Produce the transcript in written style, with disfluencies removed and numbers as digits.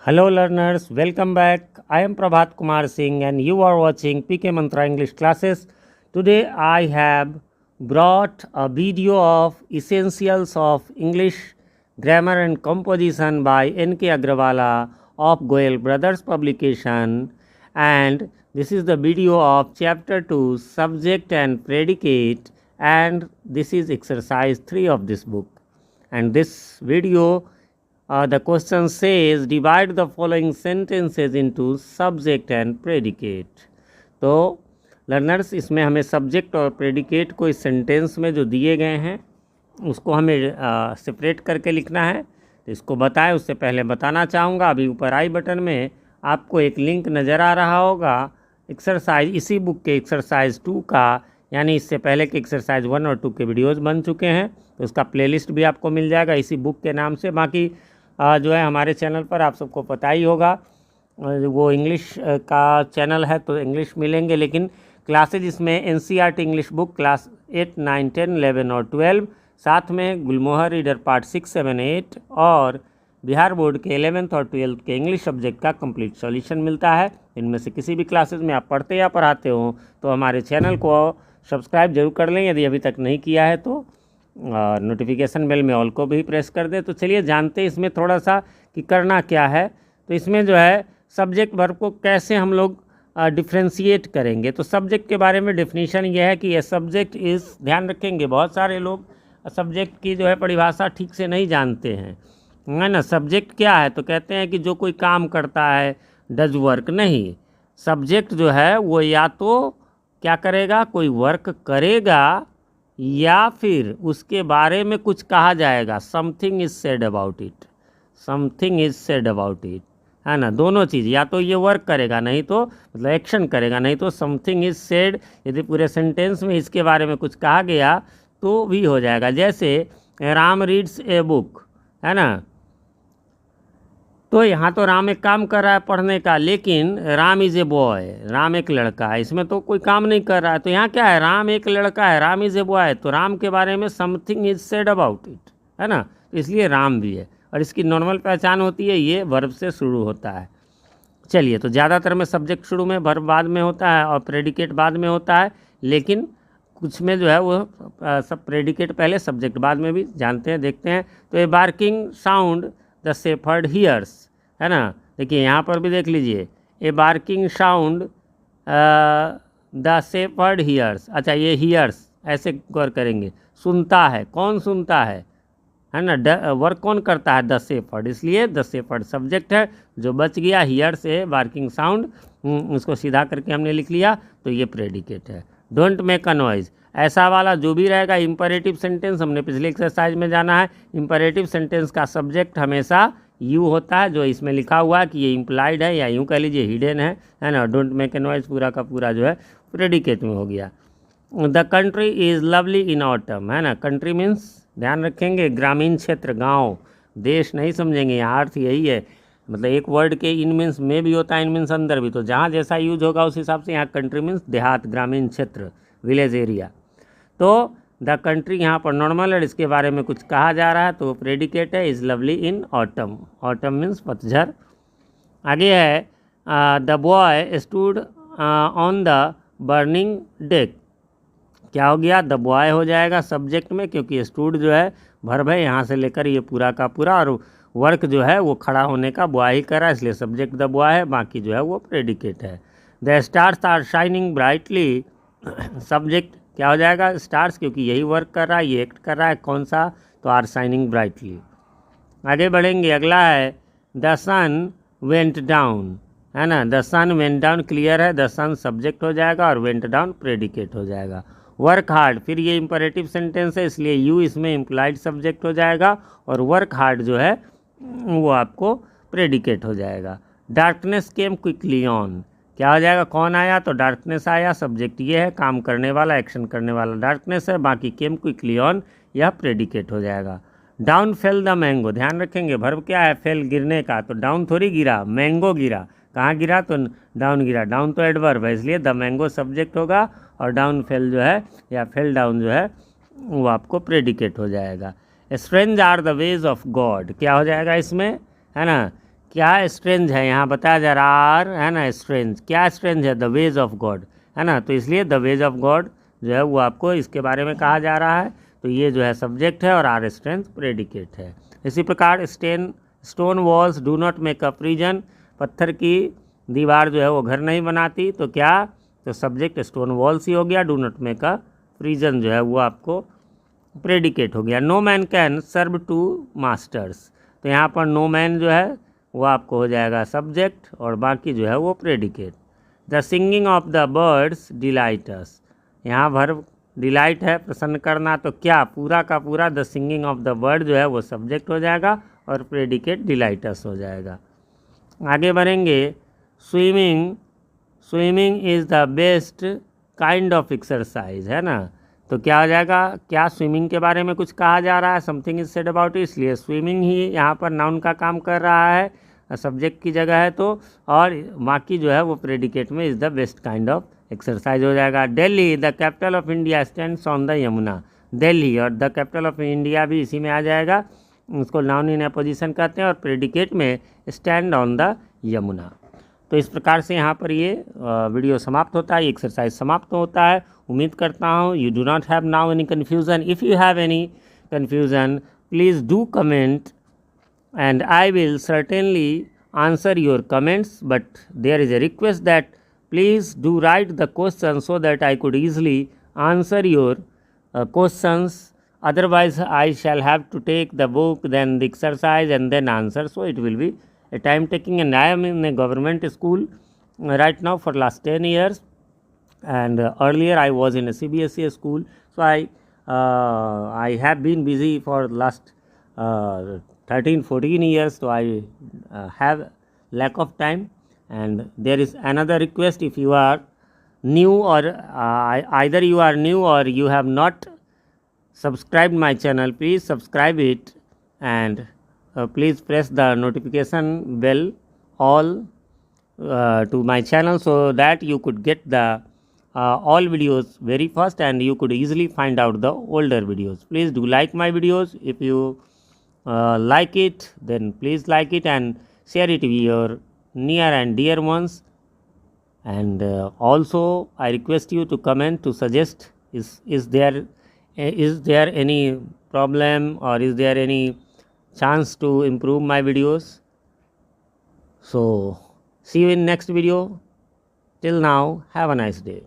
Hello learners, welcome back. I am Prabhat Kumar Singh and you are watching PK Mantra English classes. Today I have brought a video of Essentials of English Grammar and Composition by N.K. Agrawala of Goel Brothers publication, and this is the video of chapter 2 Subject and Predicate, and this is exercise 3 of this book. And this video the question says divide the following sentences into subject and predicate. तो learners इसमें हमें subject और predicate को इस sentence में जो दिए गए हैं उसको हमें सेपरेट करके लिखना है। तो इसको बताएं उससे पहले बताना चाहूँगा, अभी ऊपर आई बटन में आपको एक लिंक नज़र आ रहा होगा एक्सरसाइज, इसी बुक के एक्सरसाइज 2 का, यानी इससे पहले के एक्सरसाइज 1 और 2 के वीडियोज़ बन चुके हैं। तो उसका प्लेलिस्ट भी आपको मिल जाएगा इसी बुक के नाम से। बाकी जो है हमारे चैनल पर आप सबको पता ही होगा वो इंग्लिश का चैनल है तो इंग्लिश मिलेंगे, लेकिन क्लासेज इसमें NCERT इंग्लिश बुक क्लास 8, 9, 10, 11 और 12, साथ में गुलमोहर रीडर पार्ट 6, 7, 8 और बिहार बोर्ड के 11th और 12th के इंग्लिश सब्जेक्ट का कंप्लीट सॉल्यूशन मिलता है। इनमें से किसी भी क्लासेज में आप पढ़ते या पढ़ाते हो तो हमारे चैनल को सब्सक्राइब जरूर कर लें, यदि अभी तक नहीं किया है तो नोटिफिकेशन बेल में ऑल को भी प्रेस कर दे। तो चलिए जानते हैं इसमें थोड़ा सा कि करना क्या है। तो इसमें जो है सब्जेक्ट वर्ब को कैसे हम लोग डिफ्रेंशिएट करेंगे। तो सब्जेक्ट के बारे में डेफिनेशन यह है कि यह सब्जेक्ट इज़, ध्यान रखेंगे बहुत सारे लोग सब्जेक्ट की जो है परिभाषा ठीक से नहीं जानते हैं, है ना। सब्जेक्ट क्या है तो कहते हैं कि जो कोई काम करता है, डज वर्क। नहीं, सब्जेक्ट जो है वो या तो क्या करेगा, कोई वर्क करेगा, या फिर उसके बारे में कुछ कहा जाएगा, something is said about it, something is said about it, है ना। दोनों चीज़, या तो ये वर्क करेगा, नहीं तो मतलब एक्शन करेगा, नहीं तो समथिंग इज सेड। यदि पूरे सेंटेंस में इसके बारे में कुछ कहा गया तो भी हो जाएगा। जैसे राम रीड्स ए बुक, है ना। तो यहाँ तो राम एक काम कर रहा है पढ़ने का, लेकिन Ram is a boy, Ram एक लड़का है, इसमें तो कोई काम नहीं कर रहा है। तो यहाँ क्या है, राम एक लड़का है, राम इज़ ए बॉय, तो राम के बारे में something is said about it, है ना। तो इसलिए राम भी है, और इसकी नॉर्मल पहचान होती है ये वर्ब से शुरू होता है। चलिए, तो ज़्यादातर में सब्जेक्ट शुरू में, वर्ब बाद में होता है और प्रेडिकेट बाद में होता है, लेकिन कुछ में जो है वो सब प्रेडिकेट पहले सब्जेक्ट बाद में भी जानते हैं, देखते हैं। तो a barking sound the shepherd hears, है ना। देखिए यहाँ पर भी देख लीजिए, a barking sound the shepherd hears. अच्छा, ये हियर्स ऐसे गौर करेंगे, सुनता है, कौन सुनता है ना। वर्क कौन करता है, द शेफर्ड, इसलिए द शेफर्ड सब्जेक्ट है। जो बच गया हियर से बार्किंग साउंड, उसको सीधा करके हमने लिख लिया, तो ये प्रेडिकेट है। डोंट मेक अ नॉइज, ऐसा वाला जो भी रहेगा इंपरेटिव सेंटेंस, हमने पिछले एक्सरसाइज में जाना है। इंपरेटिव सेंटेंस का सब्जेक्ट हमेशा यू होता है, जो इसमें लिखा हुआ है कि ये इम्प्लाइड है, या यूँ कह लीजिए हिडन है ना। डोंट मेक ए नॉइज पूरा का पूरा जो है प्रेडिकेट में हो गया। The country is lovely in autumn, है ना। कंट्री मीन्स, ध्यान रखेंगे, ग्रामीण क्षेत्र, गांव, देश नहीं समझेंगे, यहाँ अर्थ यही है। मतलब एक वर्ड के इन मीन्स में भी होता है, इन मीन्स अंदर भी, तो जहाँ जैसा यूज होगा उस हिसाब से यहाँ कंट्री मीन्स देहात, ग्रामीण क्षेत्र, विलेज एरिया। तो द कंट्री यहाँ पर नॉर्मल है, इसके बारे में कुछ कहा जा रहा है तो प्रेडिकेट है, is lovely in autumn, autumn means पतझड़। आगे है the boy stood on the burning deck, क्या हो गया, द बॉय हो जाएगा सब्जेक्ट में, क्योंकि स्टूड जो है वर्ब है, यहाँ से लेकर ये पूरा का पूरा, और वर्क जो है वो खड़ा होने का बॉय ही कर रहा है, इसलिए सब्जेक्ट द बॉय है, बाकी जो है वो प्रेडिकेट है। The stars are shining brightly, subject क्या हो जाएगा, स्टार्स, क्योंकि यही वर्क कर रहा है, ये एक्ट कर रहा है, कौन सा, तो आर शाइनिंग ब्राइटली। आगे बढ़ेंगे, अगला है द सन वेंट डाउन, है ना। The sun went down clear है, द सन सब्जेक्ट हो जाएगा और वेंट डाउन प्रेडिकेट हो जाएगा। वर्क हार्ड, फिर ये इंपरेटिव सेंटेंस है, इसलिए यू इसमें इम्प्लाइड सब्जेक्ट हो जाएगा, और वर्क हार्ड जो है वो आपको प्रेडिकेट हो जाएगा। डार्कनेस केम क्विकली ऑन, क्या हो जाएगा, कौन आया, तो डार्कनेस आया, सब्जेक्ट ये है, काम करने वाला, एक्शन करने वाला डार्कनेस है, बाकी केम क्विकली ऑन यह प्रेडिकेट हो जाएगा। डाउन फेल द मैंगो, ध्यान रखेंगे वर्ब क्या है, फेल गिरने का, तो डाउन थोड़ी गिरा, मैंगो गिरा, कहाँ गिरा, तो डाउन गिरा, डाउन तो एडवर्ब है, इसलिए द मैंगो सब्जेक्ट होगा, और डाउन फेल जो है या फेल डाउन जो है वो आपको प्रेडिकेट हो जाएगा। Strange are the ways of God, क्या हो जाएगा इसमें, है ना, क्या स्ट्रेंज है, यहाँ बताया जा रहा आर है ना स्ट्रेंज, क्या स्ट्रेंज है, द वेज ऑफ गॉड है ना, तो इसलिए द वेज ऑफ गॉड जो है वो आपको इसके बारे में कहा जा रहा है। तो ये जो है सब्जेक्ट है और आर स्ट्रेंज प्रेडिकेट है। इसी प्रकार stone walls do not make a prison, पत्थर की दीवार जो है वो घर नहीं बनाती, तो क्या, तो सब्जेक्ट स्टोन वॉल्स ही हो गया, do not make a prison जो है वो आपको प्रेडिकेट हो गया। No man can serve two masters, तो यहाँ पर नो मैन जो है वो आपको हो जाएगा सब्जेक्ट और बाकी जो है वो predicate. The singing of the birds delight us, यहाँ वर्ब डिलाइट है प्रसन्न करना, तो क्या, पूरा का पूरा the singing of the bird जो है वो सब्जेक्ट हो जाएगा और प्रेडिकेट डिलाइट अस हो जाएगा। आगे बढ़ेंगे। Swimming, swimming is the best kind of exercise है ना, तो क्या हो जाएगा, क्या स्विमिंग के बारे में कुछ कहा जा रहा है, समथिंग इज सेड अबाउट, इसलिए स्विमिंग ही यहाँ पर नाउन का काम कर रहा है, सब्जेक्ट की जगह है तो, और बाकी जो है वो प्रेडिकेट में is the best kind of exercise हो जाएगा। Delhi the capital of India stands on the Yamuna, Delhi और द कैपिटल ऑफ इंडिया भी इसी में आ जाएगा, उसको नाउन इन अपोजिशन कहते हैं, और प्रेडिकेट में स्टैंड ऑन द यमुना। तो इस प्रकार से यहाँ पर ये वीडियो समाप्त होता है, एक्सरसाइज समाप्त होता है। उम्मीद करता हूँ you do not have now any confusion. If you have any confusion please do comment and I will certainly answer your comments, but there is a request that please do write the questions so that I could easily answer your questions. Otherwise I shall have to take the book, then the exercise and then answer, so it will be a time taking, and I am in a government school right now for last 10 years, and earlier I was in a CBSE school, so I have been busy for last 13-14 years, so I have lack of time. And there is another request, if you are new or either you are new or you have not subscribed my channel, please subscribe it, and please press the notification bell all to my channel, so that you could get the all videos very fast and you could easily find out the older videos. Please do like my videos. If you like it, then please like it and share it with your near and dear ones. And also I request you to comment to suggest, is there any problem or is there any chance to improve my videos. So see you in next video. Till now, have a nice day.